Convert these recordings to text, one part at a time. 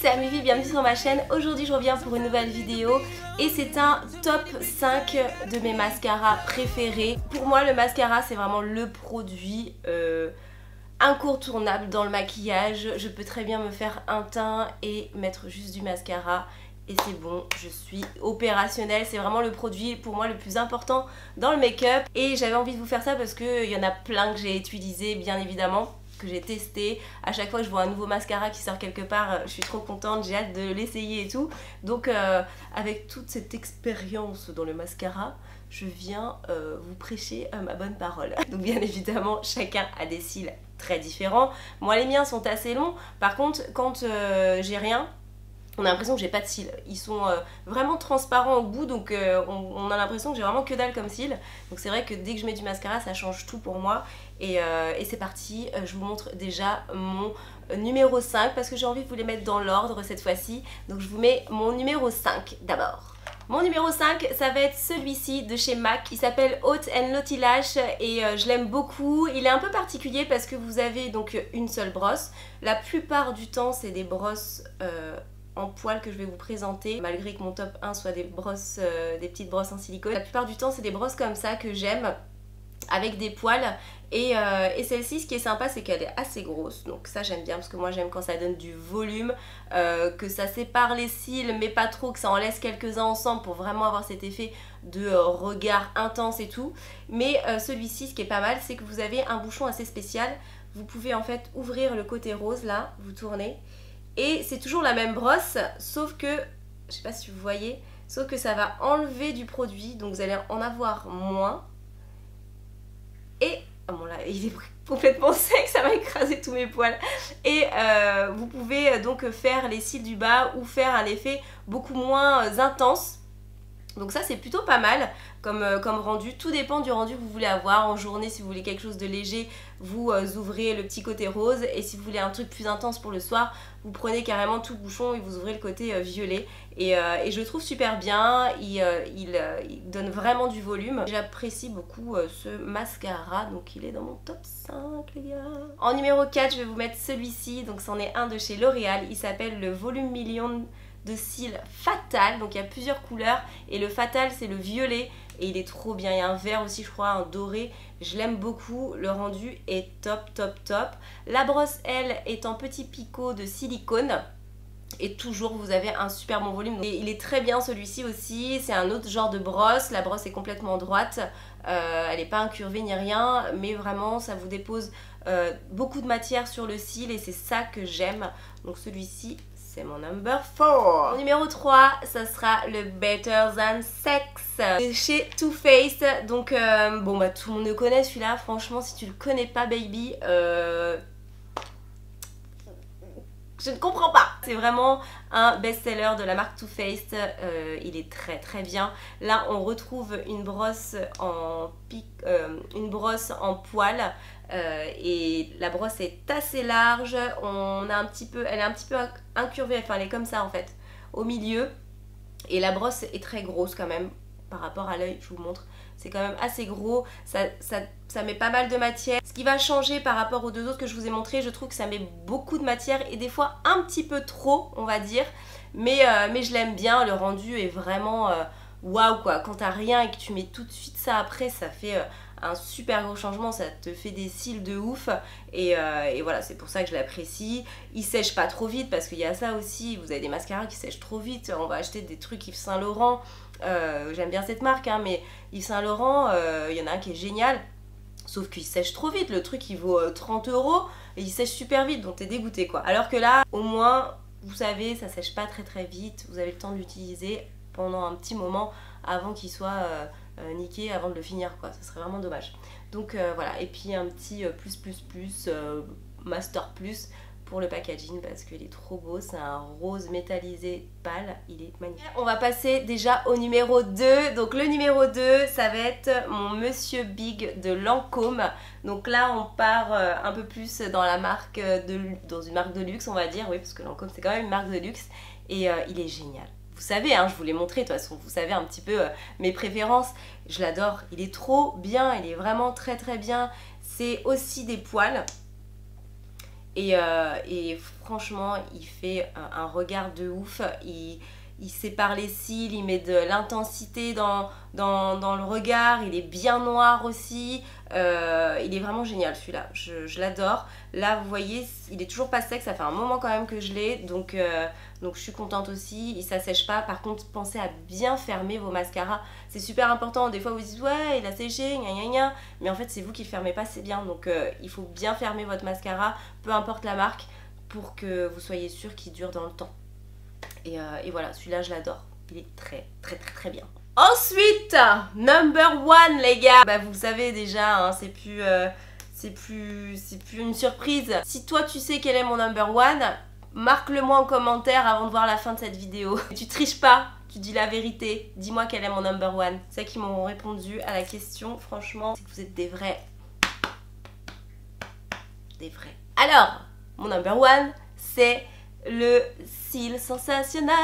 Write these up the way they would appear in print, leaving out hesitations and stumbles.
c'est Amélie, bienvenue sur ma chaîne. Aujourd'hui je reviens pour une nouvelle vidéo et c'est un top 5 de mes mascaras préférés. Pour moi le mascara c'est vraiment le produit incontournable dans le maquillage. Je peux très bien me faire un teint et mettre juste du mascara et c'est bon, je suis opérationnelle. C'est vraiment le produit pour moi le plus important dans le make-up et j'avais envie de vous faire ça parce qu'il y en a plein que j'ai utilisé bien évidemment, que j'ai testé. À chaque fois que je vois un nouveau mascara qui sort quelque part, je suis trop contente, j'ai hâte de l'essayer et tout. Donc avec toute cette expérience dans le mascara, je viens vous prêcher ma bonne parole. Donc bien évidemment, chacun a des cils très différents. Moi les miens sont assez longs, par contre quand j'ai rien, on a l'impression que j'ai pas de cils. Ils sont vraiment transparents au bout, donc on a l'impression que j'ai vraiment que dalle comme cils. Donc c'est vrai que dès que je mets du mascara, ça change tout pour moi. Et c'est parti, je vous montre déjà mon numéro 5 parce que j'ai envie de vous les mettre dans l'ordre cette fois-ci. Donc je vous mets mon numéro 5 d'abord. Mon numéro 5, ça va être celui-ci de chez MAC. Il s'appelle Haute & Naughty Lash et je l'aime beaucoup. Il est un peu particulier parce que vous avez donc une seule brosse. La plupart du temps, c'est des brosses en poils que je vais vous présenter, malgré que mon top 1 soit des brosses, des petites brosses en silicone. La plupart du temps c'est des brosses comme ça que j'aime, avec des poils. Et celle-ci, ce qui est sympa, c'est qu'elle est assez grosse, donc ça j'aime bien parce que moi j'aime quand ça donne du volume, que ça sépare les cils mais pas trop, que ça en laisse quelques-uns ensemble pour vraiment avoir cet effet de regard intense et tout. Mais celui-ci, ce qui est pas mal, c'est que vous avez un bouchon assez spécial. Vous pouvez en fait ouvrir le côté rose là, vous tournez. Et c'est toujours la même brosse, sauf que, je sais pas si vous voyez, sauf que ça va enlever du produit, donc vous allez en avoir moins. Et, oh bon là, il est complètement sec, ça va écraser tous mes poils. Et vous pouvez donc faire les cils du bas ou faire un effet beaucoup moins intense. Donc ça c'est plutôt pas mal comme rendu, tout dépend du rendu que vous voulez avoir. En journée, si vous voulez quelque chose de léger, vous ouvrez le petit côté rose, et si vous voulez un truc plus intense pour le soir, vous prenez carrément tout le bouchon et vous ouvrez le côté violet. Et je le trouve super bien, il donne vraiment du volume. J'apprécie beaucoup ce mascara, donc il est dans mon top 5 les gars. En numéro 4, je vais vous mettre celui-ci, donc c'en est un de chez L'Oréal, il s'appelle le Volume Million de cils Fatal, donc il y a plusieurs couleurs et le Fatal c'est le violet et il est trop bien. Il y a un vert aussi, je crois, un doré, je l'aime beaucoup, le rendu est top top top. La brosse elle est en petit picot de silicone et toujours vous avez un super bon volume. Et il est très bien celui-ci aussi, c'est un autre genre de brosse, la brosse est complètement droite, elle n'est pas incurvée ni rien, mais vraiment ça vous dépose beaucoup de matière sur le cil et c'est ça que j'aime. Donc celui-ci c'est mon number 4. Mon numéro 3, ça sera le Better Than Sex chez Too Faced. Donc bon bah tout le monde le connaît celui-là, franchement si tu le connais pas baby, je ne comprends pas. C'est vraiment un best-seller de la marque Too Faced, il est très très bien. Là on retrouve une brosse en en poil. Et la brosse est assez large, elle est un petit peu incurvée, enfin elle est comme ça en fait, au milieu. Et la brosse est très grosse quand même, par rapport à l'œil, je vous montre. C'est quand même assez gros, ça met pas mal de matière. Ce qui va changer par rapport aux deux autres que je vous ai montré, je trouve que ça met beaucoup de matière et des fois un petit peu trop, on va dire. Mais je l'aime bien, le rendu est vraiment waouh quoi. Quand t'as rien et que tu mets tout de suite ça après, ça fait un super gros changement, ça te fait des cils de ouf et voilà, c'est pour ça que je l'apprécie. Il sèche pas trop vite parce qu'il y a ça aussi, vous avez des mascaras qui sèchent trop vite. On va acheter des trucs Yves Saint Laurent, j'aime bien cette marque hein, mais Yves Saint Laurent, il y en a un qui est génial, sauf qu'il sèche trop vite, le truc il vaut 30 € et il sèche super vite, donc t'es dégoûté quoi. Alors que là, au moins, vous savez, ça sèche pas très très vite, vous avez le temps de l'utiliser pendant un petit moment avant qu'il soit niqué avant de le finir quoi, ça serait vraiment dommage. Donc voilà, et puis un petit master plus pour le packaging parce qu'il est trop beau, c'est un rose métallisé pâle, il est magnifique. On va passer déjà au numéro 2, donc le numéro 2 ça va être mon Monsieur Big de Lancôme. Donc là on part un peu plus dans la marque dans une marque de luxe on va dire, oui parce que Lancôme c'est quand même une marque de luxe et il est génial. Vous savez, hein, je vous l'ai montré de toute façon, vous savez un petit peu mes préférences, je l'adore, il est trop bien, il est vraiment très très bien. C'est aussi des poils Et franchement, il fait un regard de ouf. Il sépare les cils, il met de l'intensité dans le regard. Il est bien noir aussi. Il est vraiment génial celui-là. Je l'adore. Là, vous voyez, il est toujours pas sec. Ça fait un moment quand même que je l'ai. Donc je suis contente aussi. Il s'assèche pas. Par contre, pensez à bien fermer vos mascaras. C'est super important. Des fois, vous dites ouais, il a séché, gna gna gna. Mais en fait, c'est vous qui le fermez pas, c'est bien. Donc il faut bien fermer votre mascara, peu importe la marque, pour que vous soyez sûr qu'il dure dans le temps. Et voilà, celui-là, je l'adore. Il est très, très, très, très bien. Ensuite, number one, les gars. Bah, vous le savez déjà, hein, c'est plus une surprise. Si toi, tu sais quel est mon number one, marque-le-moi en commentaire avant de voir la fin de cette vidéo. Tu triches pas, tu dis la vérité. Dis-moi quel est mon number one. C'est qui m'ont répondu à la question. Franchement, c'est que vous êtes des vrais. Des vrais. Alors, mon number one, c'est le cil sensationnel.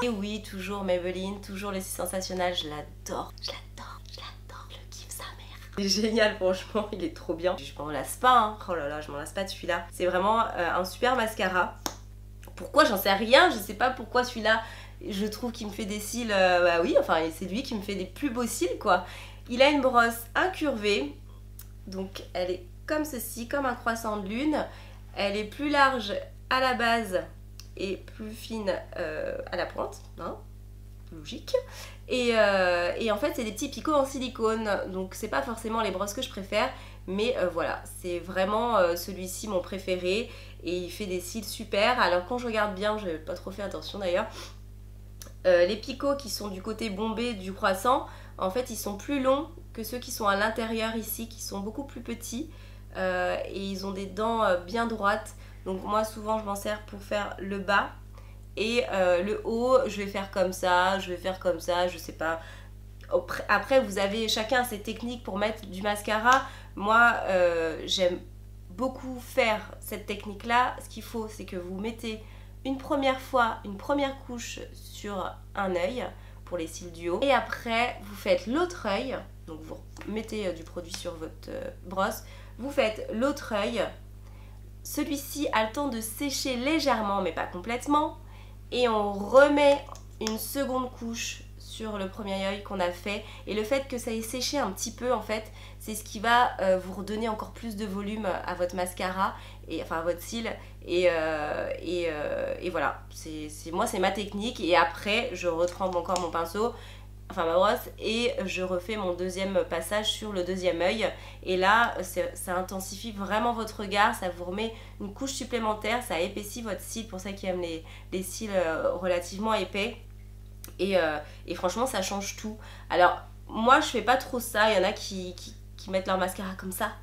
Et oui, toujours Maybelline, toujours le cil sensationnel, je l'adore. Je le kiffe sa mère. C'est génial, franchement, il est trop bien. Je m'en lasse pas, hein. Oh là là, je m'en lasse pas de celui-là. C'est vraiment un super mascara. Pourquoi, j'en sais rien, je sais pas pourquoi celui-là, je trouve qu'il me fait des cils, bah oui, enfin c'est lui qui me fait des plus beaux cils quoi. Il a une brosse incurvée, donc elle est comme ceci, comme un croissant de lune. Elle est plus large à la base et plus fine à la pointe, hein, logique. Et en fait, c'est des petits picots en silicone, donc c'est pas forcément les brosses que je préfère, mais voilà, c'est vraiment celui-ci mon préféré et il fait des cils super. Alors quand je regarde bien, j'ai pas trop fait attention d'ailleurs, les picots qui sont du côté bombé du croissant, en fait, ils sont plus longs que ceux qui sont à l'intérieur ici, qui sont beaucoup plus petits. Et ils ont des dents bien droites, donc moi souvent je m'en sers pour faire le bas et le haut je vais faire comme ça, je sais pas. Après vous avez chacun ses techniques pour mettre du mascara. Moi j'aime beaucoup faire cette technique là. Ce qu'il faut, c'est que vous mettez une première couche sur un œil pour les cils du haut et après vous faites l'autre œil, donc vous mettez du produit sur votre brosse. Vous faites l'autre œil, celui-ci a le temps de sécher légèrement mais pas complètement et on remet une seconde couche sur le premier œil qu'on a fait et le fait que ça ait séché un petit peu en fait c'est ce qui va vous redonner encore plus de volume à votre mascara et enfin à votre cil et voilà, moi c'est ma technique et après je retrempe encore mon pinceau, enfin ma brosse, et je refais mon deuxième passage sur le deuxième œil et là ça intensifie vraiment votre regard, ça vous remet une couche supplémentaire, ça épaissit votre cil pour ceux qui aiment les cils relativement épais et franchement ça change tout. Alors moi je fais pas trop ça, il y en a qui mettent leur mascara comme ça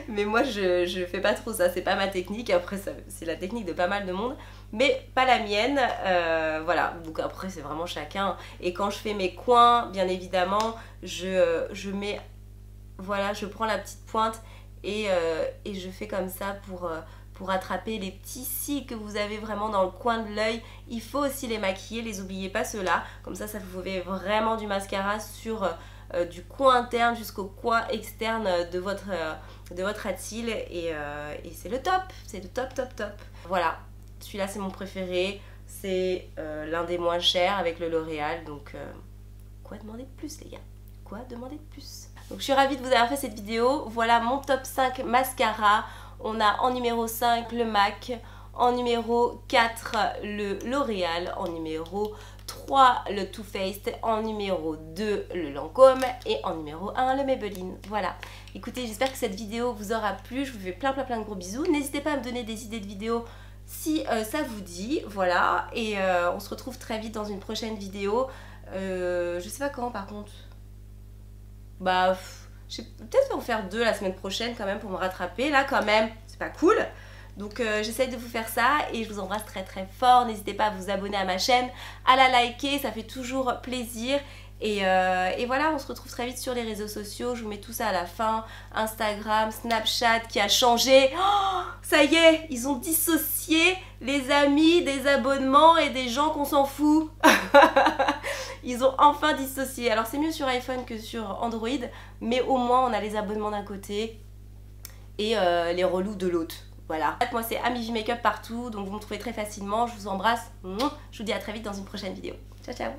mais moi je fais pas trop ça, c'est pas ma technique. Après c'est la technique de pas mal de monde mais pas la mienne, voilà, donc après c'est vraiment chacun. Et quand je fais mes coins bien évidemment je mets, voilà, je prends la petite pointe et je fais comme ça pour attraper les petits cils que vous avez vraiment dans le coin de l'œil. Il faut aussi les maquiller, les oubliez pas ceux-là, comme ça vous fait vraiment du mascara sur du coin interne jusqu'au coin externe de votre ras de cils et c'est le top, c'est le top top top. Voilà, celui-là c'est mon préféré, c'est l'un des moins chers avec le L'Oréal, donc quoi demander de plus les gars, quoi demander de plus. Donc je suis ravie de vous avoir fait cette vidéo. Voilà mon top 5 mascara. On a en numéro 5 le MAC, en numéro 4 le L'Oréal, en numéro 3 le Too Faced, en numéro 2 le Lancôme et en numéro 1 le Maybelline. Voilà, écoutez, j'espère que cette vidéo vous aura plu. Je vous fais plein de gros bisous. N'hésitez pas à me donner des idées de vidéos si ça vous dit. Voilà, et on se retrouve très vite dans une prochaine vidéo. Je sais pas quand par contre. Bah, je vais peut-être en faire 2 la semaine prochaine quand même pour me rattraper. Là quand même, c'est pas cool. Donc j'essaye de vous faire ça et je vous embrasse très fort. N'hésitez pas à vous abonner à ma chaîne, à la liker, ça fait toujours plaisir. Et voilà, on se retrouve très vite sur les réseaux sociaux. Je vous mets tout ça à la fin. Instagram, Snapchat qui a changé. Oh, ça y est, ils ont dissocié les amis des abonnements et des gens qu'on s'en fout. Ils ont enfin dissocié. Alors c'est mieux sur iPhone que sur Android, mais au moins on a les abonnements d'un côté et les relous de l'autre. Voilà. Moi c'est Amivi Makeup partout, donc vous me trouvez très facilement. Je vous embrasse. Je vous dis à très vite dans une prochaine vidéo. Ciao ciao.